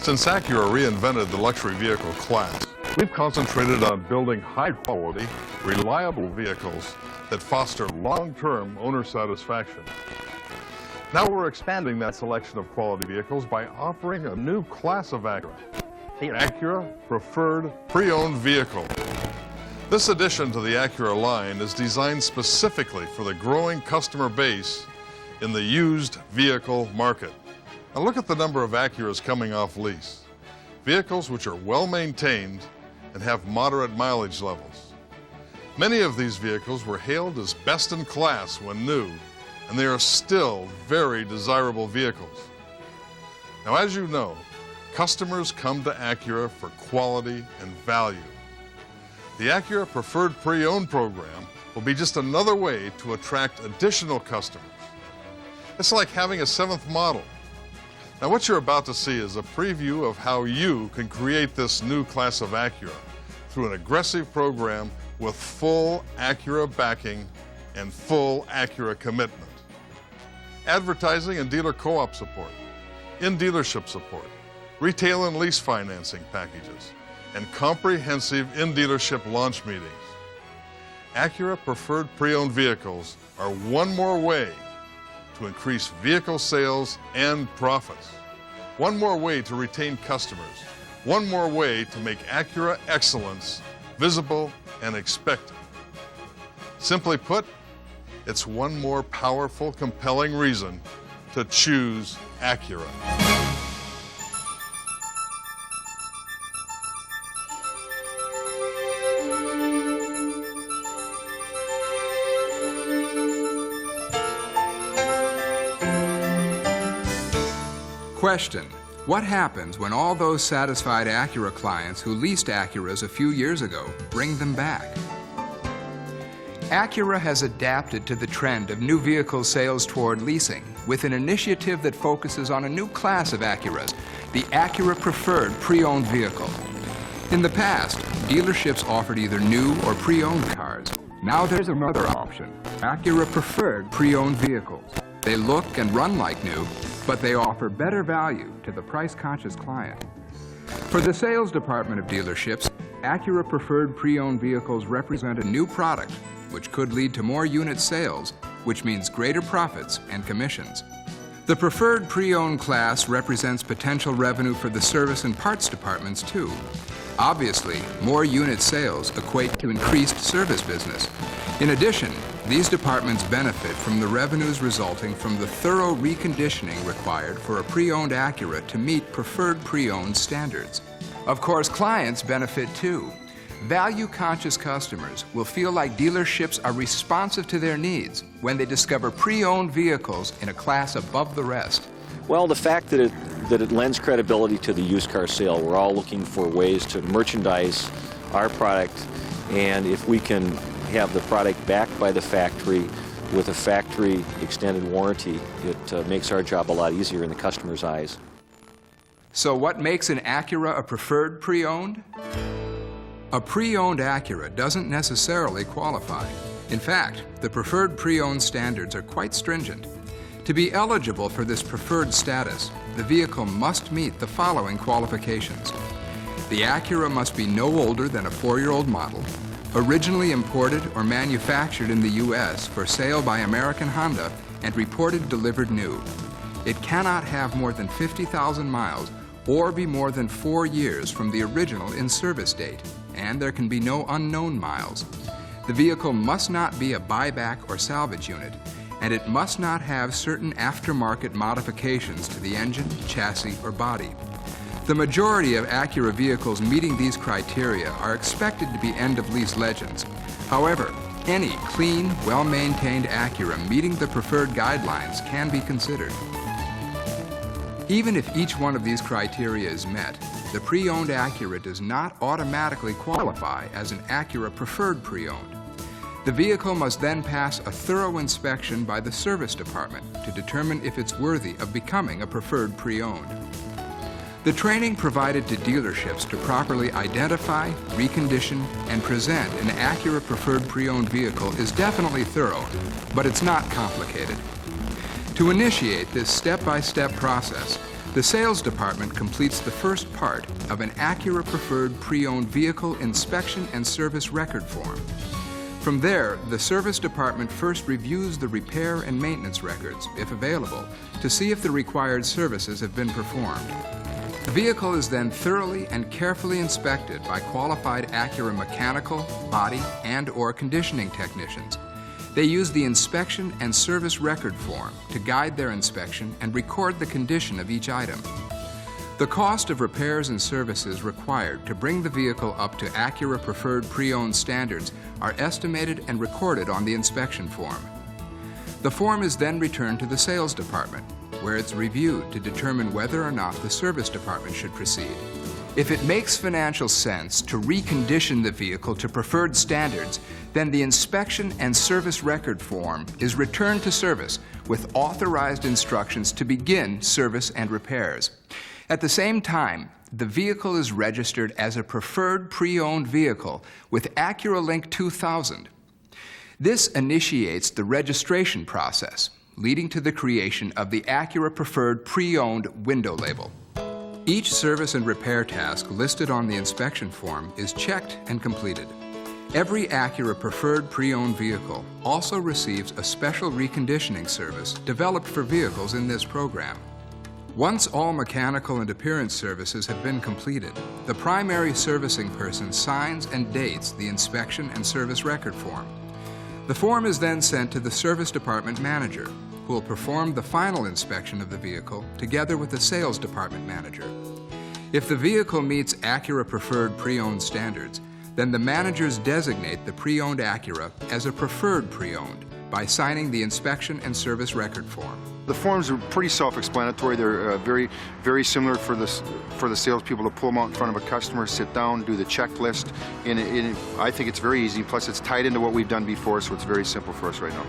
Since Acura reinvented the luxury vehicle class, we've concentrated on building high-quality, reliable vehicles that foster long-term owner satisfaction. Now we're expanding that selection of quality vehicles by offering a new class of Acura, the Acura Preferred Pre-Owned Vehicle. This addition to the Acura line is designed specifically for the growing customer base in the used vehicle market. Now look at the number of Acuras coming off lease. Vehicles which are well maintained and have moderate mileage levels. Many of these vehicles were hailed as best in class when new, and they are still very desirable vehicles. Now, as you know, customers come to Acura for quality and value. The Acura Preferred Pre-Owned program will be just another way to attract additional customers. It's like having a seventh model. Now, what you're about to see is a preview of how you can create this new class of Acura through an aggressive program with full Acura backing and full Acura commitment. Advertising and dealer co-op support, in-dealership support, retail and lease financing packages, and comprehensive in-dealership launch meetings. Acura Preferred Pre-Owned vehicles are one more way to increase vehicle sales and profits. One more way to retain customers. One more way to make Acura excellence visible and expected. Simply put, it's one more powerful, compelling reason to choose Acura. Question: what happens when all those satisfied Acura clients who leased Acuras a few years ago bring them back? Acura has adapted to the trend of new vehicle sales toward leasing with an initiative that focuses on a new class of Acuras, the Acura Preferred Pre-Owned Vehicle. In the past, dealerships offered either new or pre-owned cars. Now there's another option, Acura Preferred Pre-Owned Vehicles. They look and run like new, but they offer better value to the price-conscious client. For the sales department of dealerships, Acura Preferred Pre-Owned Vehicles represent a new product which could lead to more unit sales, which means greater profits and commissions. The Preferred Pre-Owned class represents potential revenue for the service and parts departments too. Obviously, more unit sales equate to increased service business. In addition, these departments benefit from the revenues resulting from the thorough reconditioning required for a pre-owned Acura to meet Preferred Pre-Owned standards. Of course, clients benefit too. Value-conscious customers will feel like dealerships are responsive to their needs when they discover pre-owned vehicles in a class above the rest. Well, the fact that it lends credibility to the used car sale. We're all looking for ways to merchandise our product, and if we can have the product backed by the factory with a factory extended warranty, it makes our job a lot easier in the customer's eyes. So what makes an Acura a preferred pre-owned? A pre-owned Acura doesn't necessarily qualify. In fact, the preferred pre-owned standards are quite stringent. To be eligible for this preferred status, the vehicle must meet the following qualifications. The Acura must be no older than a 4-year-old model, originally imported or manufactured in the U.S. for sale by American Honda and reported delivered new. It cannot have more than 50,000 miles or be more than 4 years from the original in-service date, and there can be no unknown miles. The vehicle must not be a buyback or salvage unit, and it must not have certain aftermarket modifications to the engine, chassis, or body. The majority of Acura vehicles meeting these criteria are expected to be end-of-lease legends. However, any clean, well-maintained Acura meeting the preferred guidelines can be considered. Even if each one of these criteria is met, the pre-owned Acura does not automatically qualify as an Acura Preferred Pre-Owned. The vehicle must then pass a thorough inspection by the service department to determine if it's worthy of becoming a preferred pre-owned. The training provided to dealerships to properly identify, recondition, and present an Acura Preferred Pre-Owned vehicle is definitely thorough, but it's not complicated. To initiate this step-by-step process, The sales department completes the first part of an Acura Preferred Pre-Owned Vehicle Inspection and Service Record Form. From there, the service department first reviews the repair and maintenance records, if available, to see if the required services have been performed. The vehicle is then thoroughly and carefully inspected by qualified Acura mechanical, body, and/or conditioning technicians. They use the inspection and service record form to guide their inspection and record the condition of each item. The cost of repairs and services required to bring the vehicle up to Acura Preferred Pre-Owned standards are estimated and recorded on the inspection form. The form is then returned to the sales department, where it's reviewed to determine whether or not the service department should proceed. If it makes financial sense to recondition the vehicle to preferred standards, then the inspection and service record form is returned to service with authorized instructions to begin service and repairs. At the same time, the vehicle is registered as a preferred pre-owned vehicle with Acura Link 2000. This initiates the registration process, leading to the creation of the Acura Preferred Pre-Owned window label. Each service and repair task listed on the inspection form is checked and completed. Every Acura Preferred Pre-Owned vehicle also receives a special reconditioning service developed for vehicles in this program. Once all mechanical and appearance services have been completed, the primary servicing person signs and dates the inspection and service record form. The form is then sent to the service department manager, who will perform the final inspection of the vehicle together with the sales department manager. If the vehicle meets Acura Preferred Pre-Owned standards, then the managers designate the pre-owned Acura as a preferred pre-owned by signing the inspection and service record form. The forms are pretty self-explanatory. They're very similar for the salespeople to pull them out in front of a customer, sit down, do the checklist, and I think it's very easy. Plus, it's tied into what we've done before, so it's very simple for us right now.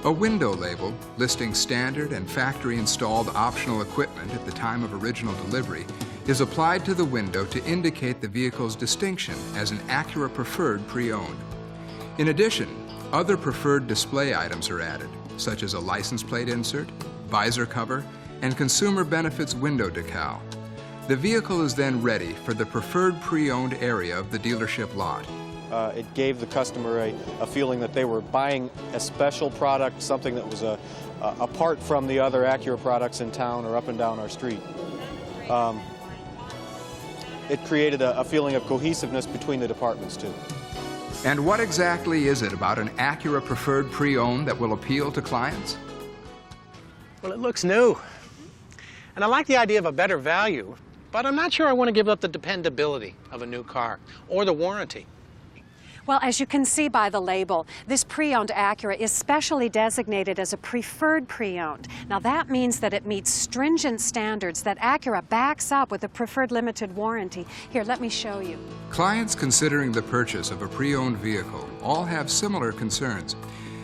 A window label listing standard and factory-installed optional equipment at the time of original delivery is applied to the window to indicate the vehicle's distinction as an Acura Preferred Pre-Owned. In addition, other preferred display items are added, such as a license plate insert, visor cover, and consumer benefits window decal. The vehicle is then ready for the preferred pre-owned area of the dealership lot. It gave the customer a feeling that they were buying a special product, something that was apart from the other Acura products in town or up and down our street. It created a feeling of cohesiveness between the departments, too. And what exactly is it about an Acura Preferred Pre-Owned that will appeal to clients? Well, it looks new. And I like the idea of a better value, but I'm not sure I want to give up the dependability of a new car or the warranty. Well, as you can see by the label, this pre-owned Acura is specially designated as a preferred pre-owned. Now that means that it meets stringent standards that Acura backs up with a preferred limited warranty. Here, let me show you. Clients considering the purchase of a pre-owned vehicle all have similar concerns.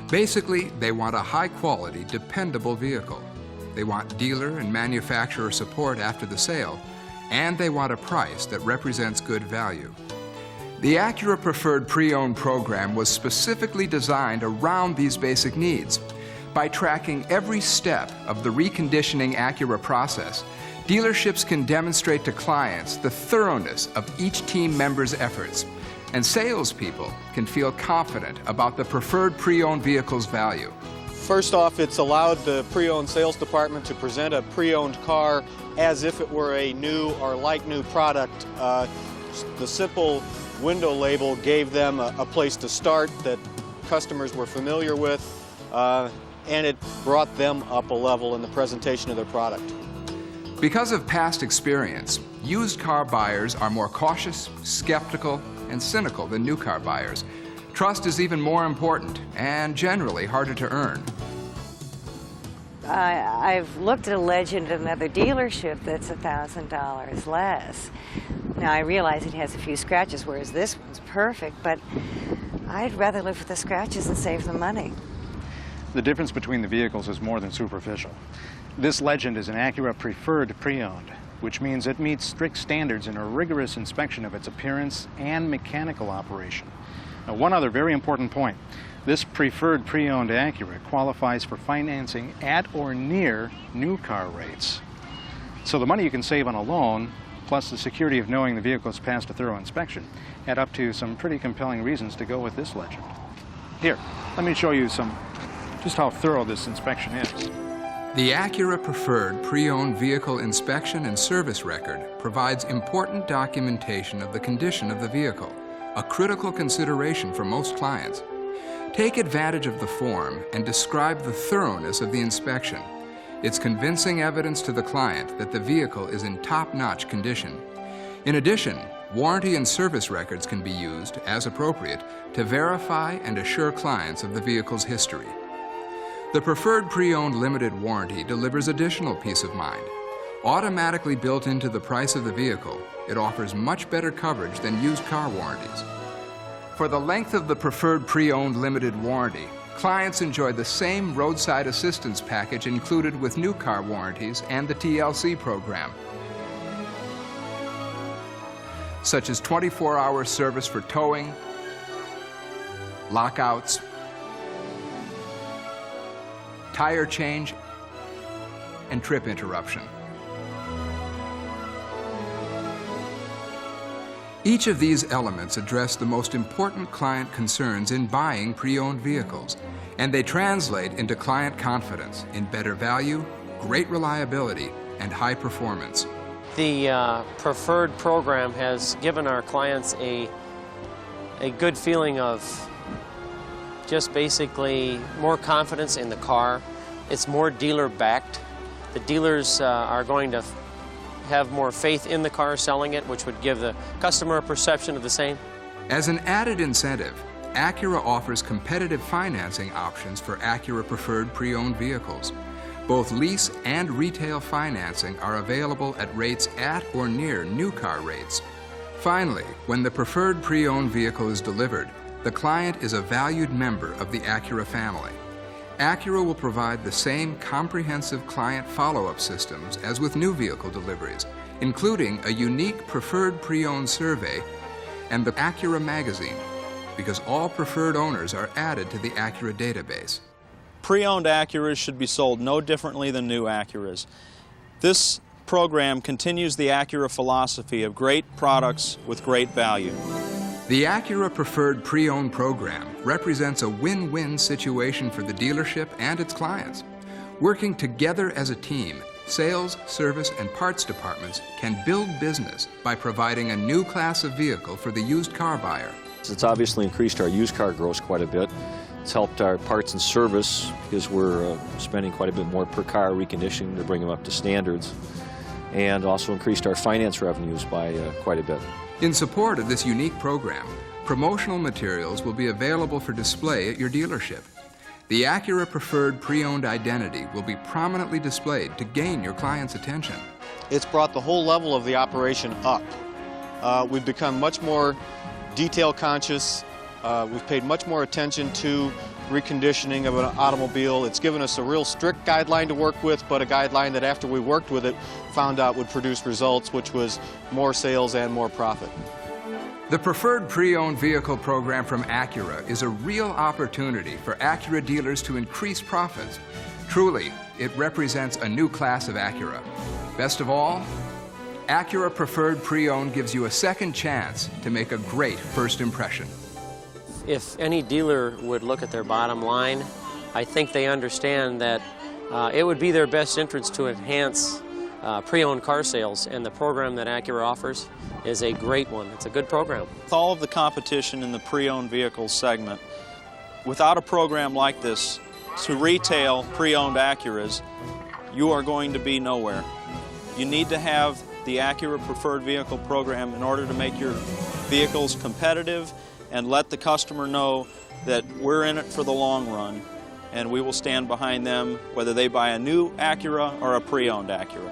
Basically, they want a high-quality, dependable vehicle. They want dealer and manufacturer support after the sale, and they want a price that represents good value. The Acura Preferred Pre-Owned program was specifically designed around these basic needs. By tracking every step of the reconditioning Acura process, dealerships can demonstrate to clients the thoroughness of each team member's efforts, and salespeople can feel confident about the preferred pre-owned vehicle's value. First off, it's allowed the pre-owned sales department to present a pre-owned car as if it were a new or like new product. The simple window label gave them a place to start that customers were familiar with, and it brought them up a level in the presentation of their product. Because of past experience, used car buyers are more cautious, skeptical, and cynical than new car buyers. Trust is even more important and generally harder to earn. I've looked at a Legend at another dealership that's $1,000 less. Now I realize it has a few scratches, whereas this one's perfect, but I'd rather live with the scratches and save the money. The difference between the vehicles is more than superficial. This Legend is an Acura Preferred Pre-Owned, which means it meets strict standards in a rigorous inspection of its appearance and mechanical operation. Now, one other very important point. This Preferred Pre-Owned Acura qualifies for financing at or near new car rates. So the money you can save on a loan, plus the security of knowing the vehicle has passed a thorough inspection, add up to some pretty compelling reasons to go with this Legend. Here, let me show you just how thorough this inspection is. The Acura Preferred Pre-Owned Vehicle Inspection and Service Record provides important documentation of the condition of the vehicle, a critical consideration for most clients. Take advantage of the form and describe the thoroughness of the inspection. It's convincing evidence to the client that the vehicle is in top-notch condition. In addition, warranty and service records can be used, as appropriate, to verify and assure clients of the vehicle's history. The Preferred Pre-Owned Limited Warranty delivers additional peace of mind. Automatically built into the price of the vehicle, it offers much better coverage than used car warranties. For the length of the Preferred Pre-Owned Limited Warranty, clients enjoy the same roadside assistance package included with new car warranties and the TLC program, such as 24-hour service for towing, lockouts, tire change, and trip interruption. Each of these elements address the most important client concerns in buying pre-owned vehicles, and they translate into client confidence in better value, great reliability, and high performance. The Preferred program has given our clients a good feeling of just basically more confidence in the car. It's more dealer-backed. The dealers are going to have more faith in the car selling it, which would give the customer a perception of the same. As an added incentive, Acura offers competitive financing options for Acura Preferred pre-owned vehicles. Both lease and retail financing are available at rates at or near new car rates. Finally, when the Preferred pre-owned vehicle is delivered, the client is a valued member of the Acura family. Acura will provide the same comprehensive client follow-up systems as with new vehicle deliveries, including a unique Preferred Pre-Owned survey and the Acura magazine, because all preferred owners are added to the Acura database. Pre-owned Acuras should be sold no differently than new Acuras. This program continues the Acura philosophy of great products with great value. The Acura Preferred Pre-Owned program represents a win-win situation for the dealership and its clients. Working together as a team, sales, service, and parts departments can build business by providing a new class of vehicle for the used car buyer. It's obviously increased our used car gross quite a bit. It's helped our parts and service because we're spending quite a bit more per car reconditioning to bring them up to standards, and also increased our finance revenues by quite a bit. In support of this unique program, promotional materials will be available for display at your dealership. The Acura Preferred Pre-Owned identity will be prominently displayed to gain your client's attention. It's brought the whole level of the operation up. We've become much more detail conscious. We've paid much more attention to reconditioning of an automobile. It's given us a real strict guideline to work with, but a guideline that after we worked with it, found out would produce results, which was more sales and more profit. The Preferred Pre-Owned Vehicle program from Acura is a real opportunity for Acura dealers to increase profits. Truly, it represents a new class of Acura. Best of all, Acura Preferred Pre-Owned gives you a second chance to make a great first impression. If any dealer would look at their bottom line, I think they understand that it would be their best interest to enhance pre-owned car sales, and the program that Acura offers is a great one. It's a good program. With all of the competition in the pre-owned vehicles segment, without a program like this to retail pre-owned Acuras, you are going to be nowhere. You need to have the Acura Preferred Vehicle program in order to make your vehicles competitive and let the customer know that we're in it for the long run, and we will stand behind them whether they buy a new Acura or a pre-owned Acura.